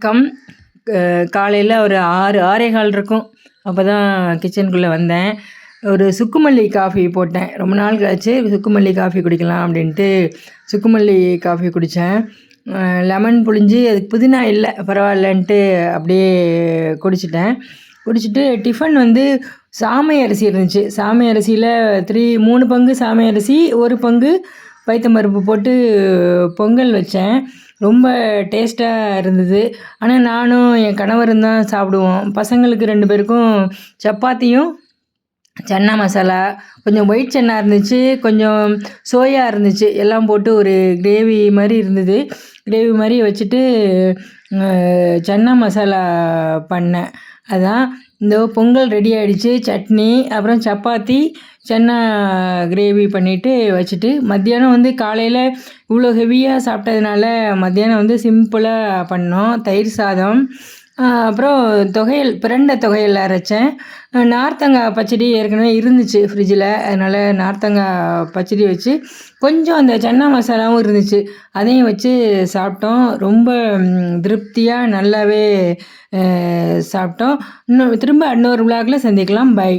வணக்கம். காலையில் ஒரு 6:15 இருக்கும். அப்போ தான் கிச்சனுக்குள்ளே வந்தேன். ஒரு சுக்குமல்லி காஃபி போட்டேன். ரொம்ப நாள் கழிச்சு சுக்குமல்லி காஃபி குடிக்கலாம் அப்படின்ட்டு சுக்குமல்லி காஃபி குடித்தேன். லெமன் புழிஞ்சு அதுக்கு புதினா இல்லை பரவாயில்லன்ட்டு அப்படியே குடிச்சிட்டேன். குடிச்சிட்டு டிஃபன் வந்து சாமை அரிசி இருந்துச்சு. சாமை அரிசியில் 3 பங்கு சாமை அரிசி, 1 பங்கு பைத்தம்பருப்பு போட்டு பொங்கல் வச்சேன். ரொம்ப டேஸ்ட்டாக இருந்தது. ஆனால் நானும் என் கணவரும் தான் சாப்பிடுவோம். பசங்களுக்கு 2 பேருக்கும் சப்பாத்தியும் சன்னா மசாலா, கொஞ்சம் ஒயிட் சன்னா இருந்துச்சு, கொஞ்சம் சோயா இருந்துச்சு. எல்லாம் போட்டு ஒரு கிரேவி மாதிரி இருந்தது. கிரேவி மாதிரி வச்சுட்டு சன்னா மசாலா பண்ணேன். அதான் இந்த பொங்கல் ரெடி ஆகிடுச்சு. சட்னி, அப்புறம் சப்பாத்தி, சன்னா கிரேவி பண்ணிவிட்டு வச்சுட்டு மத்தியானம் வந்து காலையில் இவ்வளோ ஹெவியாக சாப்பிட்டதுனால மத்தியானம் வந்து சிம்பிளாக பண்ணோம். தயிர் சாதம், அப்புறம் தொகையல், பிரண்டை தொகையல் அரைச்சேன். நார்த்தங்காய் பச்சடி ஏற்கனவே இருந்துச்சு ஃப்ரிட்ஜில். அதனால் நார்த்தங்காய் பச்சடி வச்சு கொஞ்சம் அந்த சன்னா மசாலாவும் இருந்துச்சு, அதையும் வச்சு சாப்பிட்டோம். ரொம்ப திருப்தியாக நல்லாவே சாப்பிட்டோம். திரும்ப இன்னொரு விலாகில் சந்திக்கலாம். பை.